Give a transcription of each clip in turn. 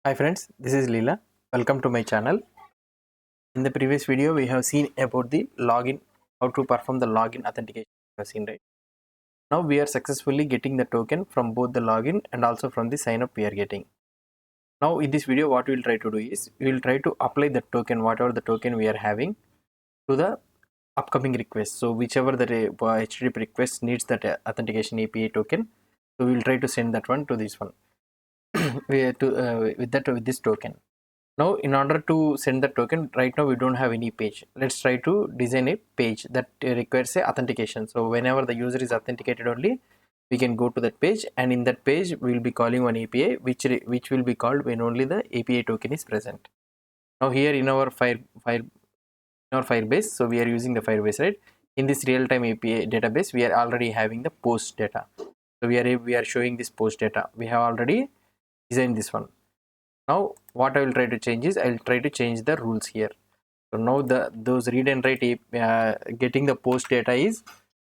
Hi friends, this is Leela. Welcome to my channel. In the previous video, we have seen about the login, how to perform the login authentication. We have seen, right? Now we are successfully getting the token from both the login and also from the sign up we are getting. Now in this video, what we will try to do is we will try to apply the token, whatever the token we are having, to the upcoming request. So whichever the HTTP request needs that authentication API token, so we will try to send that one to this one with this token. Now in order to send the token, right now we don't have any page. Let's try to design a page that requires a authentication. So whenever the user is authenticated only, we can go to that page, and in that page we will be calling one API which will be called when only the API token is present. Now here in our Firebase, so we are using the Firebase, right? In this real-time API database, we are already having the post data. So we are showing this post data. We have already designed this one. Now what I will try to change is I will try to change the rules here. So now those read and write getting the post data is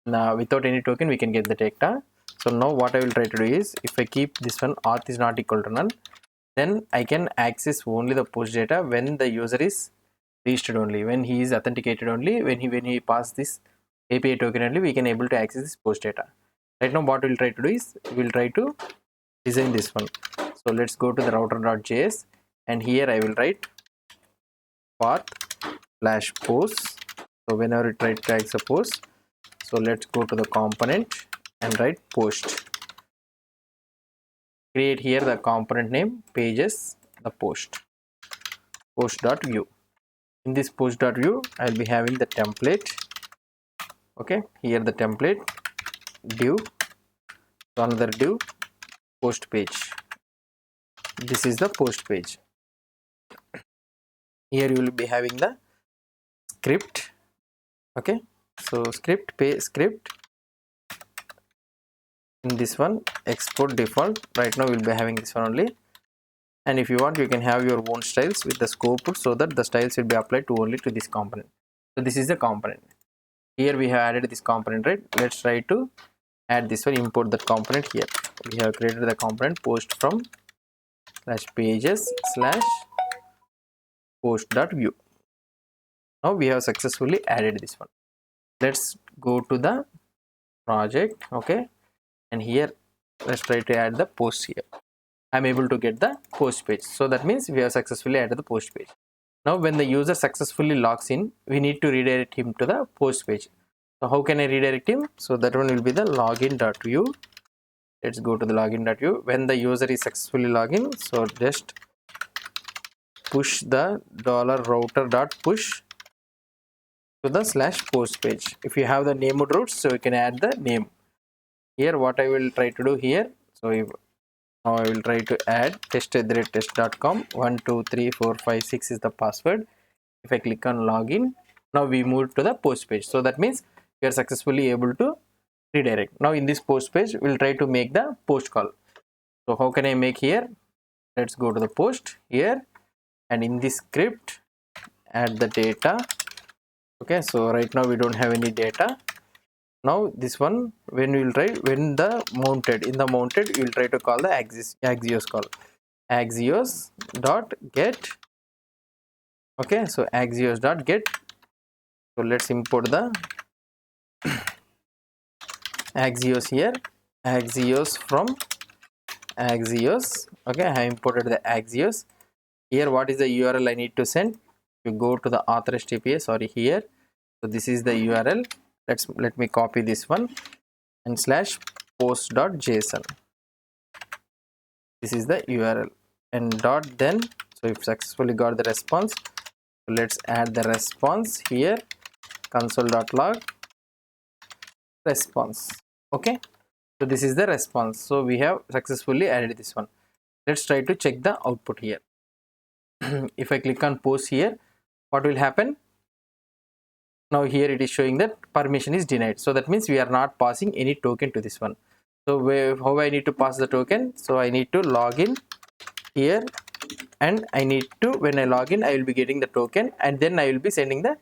without any token we can get the data. So now what I will try to do is, if I keep this one auth is not equal to none, then I can access only the post data when the user is registered only, when he is authenticated only, when he pass this API token only we can able to access this post data. Right now what we will try to do is we will try to design this one. So let's go to the router.js, and here I will write path slash post. So whenever you try to access a post, so let's go to the component and write post. Create here the component name pages, the post.view. In this post.view I will be having the template. Okay, here the template div, so another div post page. This is the post page. Here you will be having the script. Okay, so script in this one export default. Right now we'll be having this one only, and if you want you can have your own styles with the scope, so that the styles will be applied to only to this component. So this is the component. Here we have added this component, right? Let's try to add this one, import that component. Here we have created the component post from slash pages slash post.view. Now we have successfully added this one. Let's go to the project. Okay, and here let's try to add the post. Here I'm able to get the post page, so that means we have successfully added the post page. Now when the user successfully logs in, we need to redirect him to the post page. So how can I redirect him? So that one will be the login.view. Let's go to the login.view. When the user is successfully login, so just push the $router.push to the slash post page. If you have the named routes, so you can add the name. Here what I will try to do here, so now I will try to add test@test.com. 1 2 3 4 5 6 is the password. If I click on login, now we move to the post page. So that means we are successfully able to redirect. Now in this post page we'll try to make the post call. So how can I make here? Let's go to the post here, and in this script add the data. Okay, so right now we don't have any data. Now this one, when we will try, when the mounted, in the mounted you will try to call the Axios call, Axios dot get. Okay, so Axios dot get. So let's import the Axios here, Axios from Axios. Okay, I have imported the Axios. Here what is the URL I need to send? You go to the author HTTPS, sorry, here. So this is the URL. Let me copy this one and slash post.json. This is the URL, and dot then. So if successfully got the response, so let's add the response here, console.log response. Okay, so this is the response. So we have successfully added this one. Let's try to check the output here. If I click on post here, what will happen? Now here it is showing that permission is denied. So that means we are not passing any token to this one. So how I need to pass the token? So I need to log in here, and I need to, when I log in, I will be getting the token, and then I will be sending the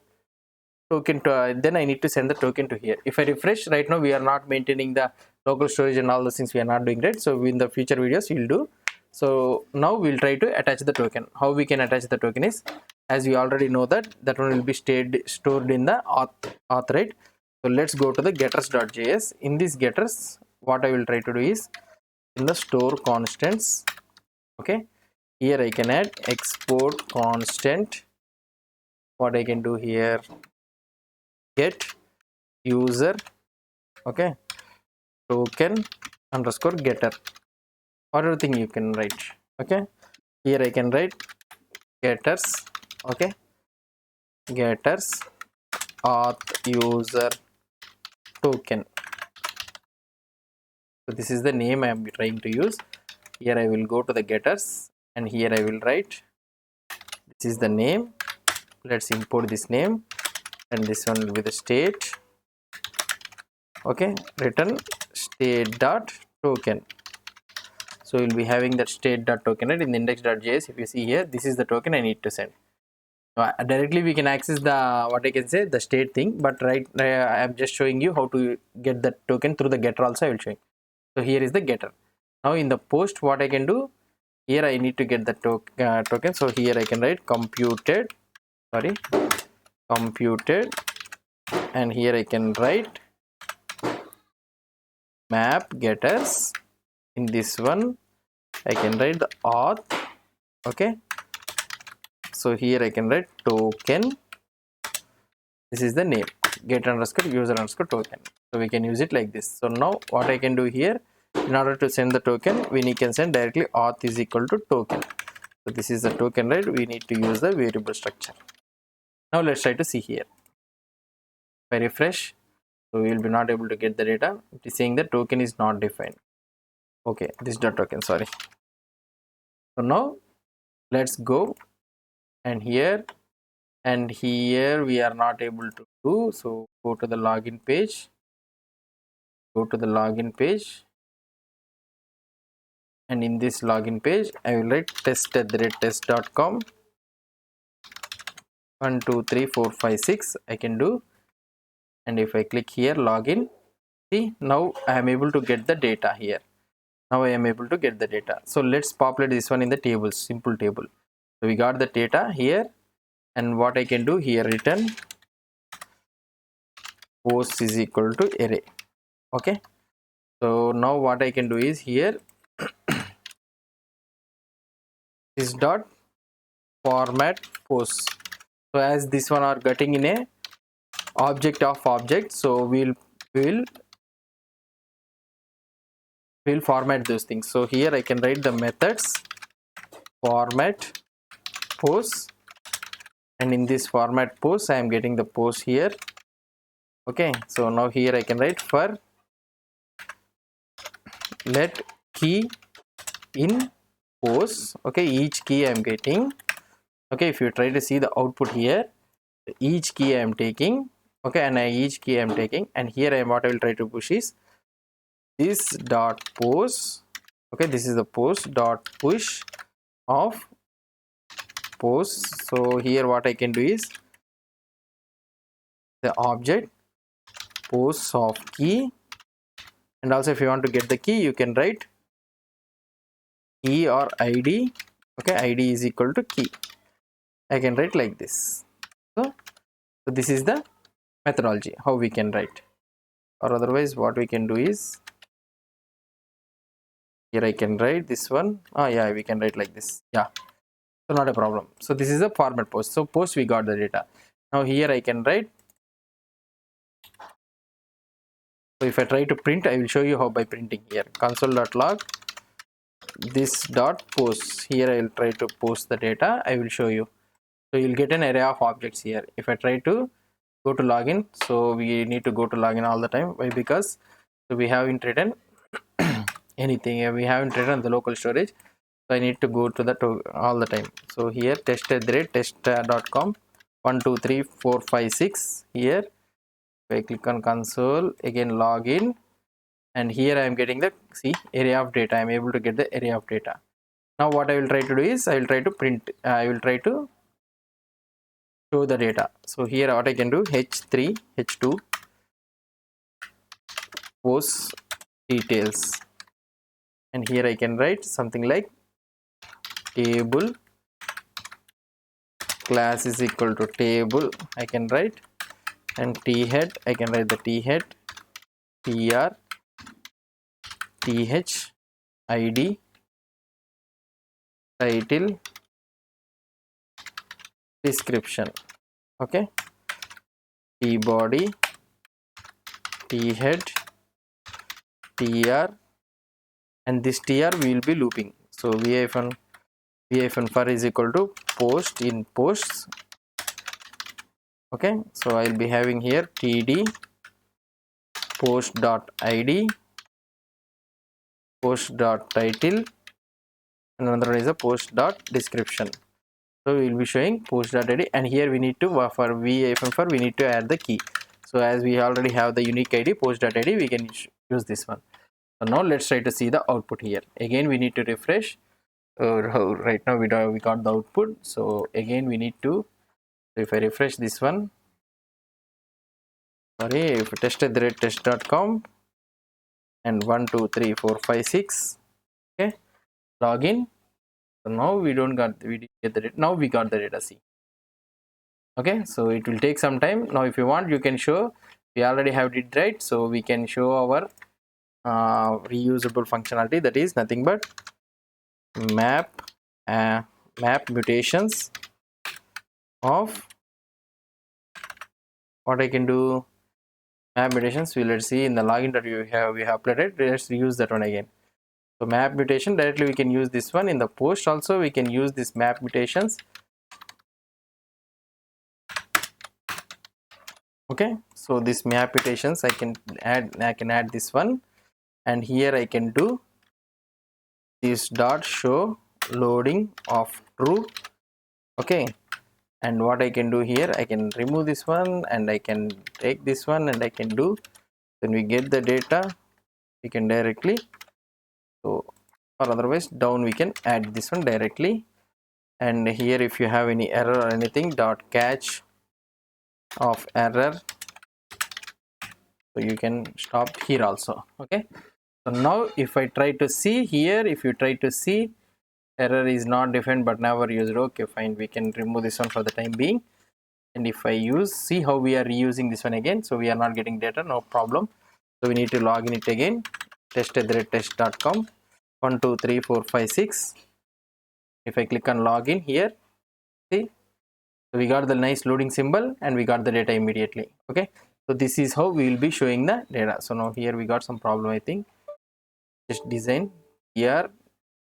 token to then I need to send the token to here. If I refresh, right now we are not maintaining the local storage and all those things, we are not doing, right? So in the future videos we will do. So now we'll try to attach the token. How we can attach the token is, as we already know that one will be stored in the auth, right? So let's go to the getters.js. In this getters, what I will try to do is, in the store constants, okay, here I can add export constant. What I can do here, get user, okay, token underscore getter, or everything you can write. Okay, here I can write getters, okay, getters auth user token. So this is the name I am trying to use. Here I will go to the getters, and here I will write, this is the name. Let's import this name, and this one will be the state. Okay, return state dot token. So we'll be having that state dot token, right? In the index.js, if you see here, this is the token I need to send. Directly we can access the, what I can say, the state thing, but right, I am just showing you how to get the token through the getter also. I will show you. So here is the getter. Now in the post, what I can do here, I need to get the token. So here I can write computed, and here I can write map getters. In this one I can write the auth, okay. So here I can write token. This is the name, get underscore user underscore token. So we can use it like this. So now what I can do here, in order to send the token, we can send directly auth is equal to token. So this is the token, right? We need to use the variable structure. Now let's try to see here. If I refresh, so we will be not able to get the data. It is saying the token is not defined. Okay, this dot token, sorry. So now let's go, and here we are not able to do. So go to the login page, and in this login page I will write test@test.com 1 2 3 4 5 6 I can do. And if I click here login, see, now I am able to get the data here. Now I am able to get the data. So let's populate this one in the tables, simple table. So we got the data here, and what I can do here, return post is equal to array. Okay, so now what I can do is here, this dot format post. So as this one are getting in a object of object, so we'll format those things. So here I can write the methods format post, and in this format post I am getting the post here. Okay, so now here I can write for let key in post. Okay, each key I am getting. Okay, if you try to see the output here, each key I am taking, okay, and each key I am taking, and here I am, what I will try to push is this dot post. Okay, this is the post dot push of post. So here what I can do is the object post of key, and also if you want to get the key, you can write key or id. Okay, id is equal to key. I can write like this. So this is the methodology how we can write. Or otherwise what we can do is, here I can write this one. Yeah, we can write like this. Yeah, so not a problem. So this is the format post. So post, we got the data. Now here I can write, so if I try to print, I will show you how by printing here. Console.log this dot post. Here I will try to post the data. I will show you. So you'll get an array of objects here. If I try to go to login, so we need to go to login all the time. Why? Because so we haven't written anything. We haven't written the local storage. So I need to go to the all the time. So here test.com 1 2 3 4 5 6. Here if I click on console, again login, and here I am getting the array of data. I am able to get the array of data. Now what I will try to do is, I will try to print, I will try to show the data. So here what I can do, h3 h2 post details, and here I can write something like table class is equal to table, I can write, and t head, I can write the t head tr th id title description. Okay, t body t head tr, and this tr we will be looping. So v for is equal to post in posts. Okay, so I'll be having here td post dot id post dot title, and another one is a post dot description. So we will be showing post dot id, and here we need to for v-for we need to add the key. So as we already have the unique id post dot id, we can use this one. So now let's try to see the output here. Again we need to refresh. Right now we got the output. So again we need to, if I refresh this one, sorry, if test@test.com and 1 2 3 4 5 6, okay, login. So now we didn't get the data. Now we got the data. See, okay, so it will take some time. Now if you want, you can show, we already have it right, so we can show our reusable functionality, that is nothing but map mutations of what I can do. Map mutations, let's see in the login that we have uploaded. Let's use that one again. So map mutation, directly we can use this one. In the post also we can use this map mutations. Okay, so this map mutations I can add this one, and here I can do this dot show loading of true. Okay, and what I can do here, I can remove this one and I can take this one and I can do, then we get the data, we can directly, so, or otherwise down we can add this one directly. And here if you have any error or anything, dot catch of error, so you can stop here also. Okay, so now if I try to see here, if you try to see, error is not defined but never used. Okay, fine, we can remove this one for the time being. And if I use, see how we are reusing this one again, so we are not getting data, no problem. So we need to log in it again, test@test.com 1 2 3 4 5 6. If I click on login here, see, so we got the nice loading symbol and we got the data immediately. Okay, so this is how we will be showing the data. So now here we got some problem, I think. Just design here,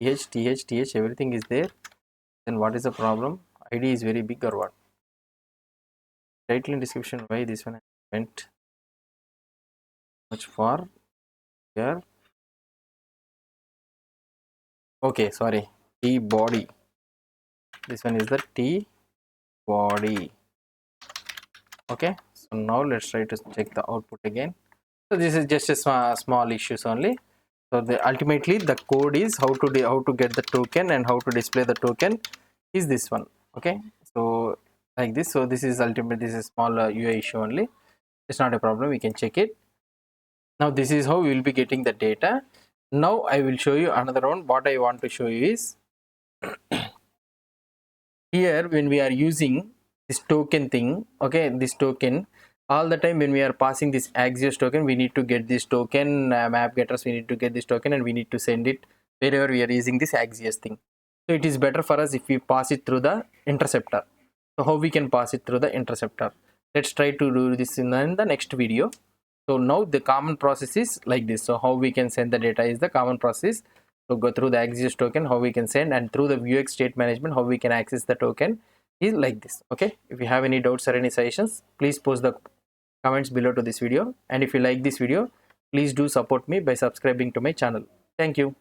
th everything is there. Then what is the problem? ID is very big or what? Title and description, why this one went much far here? Okay, sorry, t body, this one is the t body. Okay, so now let's try to check the output again. So this is just a small issues only. So ultimately the code is how to get the token and how to display the token is this one. Okay, so like this. So this is ultimately, this is small UI issue only. It's not a problem, we can check it. Now this is how we will be getting the data. Now I will show you another one. What I want to show you is here when we are using this token thing, okay, this token, all the time when we are passing this Axios token, we need to get this token, map getters, we need to get this token and we need to send it wherever we are using this Axios thing. So it is better for us if we pass it through the interceptor. So how we can pass it through the interceptor? Let's try to do this in the next video. So now the common process is like this. So how we can send the data is the common process. So go through the Axios token, how we can send, and through the Vuex state management, how we can access the token is like this. Okay, if you have any doubts or any suggestions, please post the comments below to this video. And if you like this video, please do support me by subscribing to my channel. Thank you.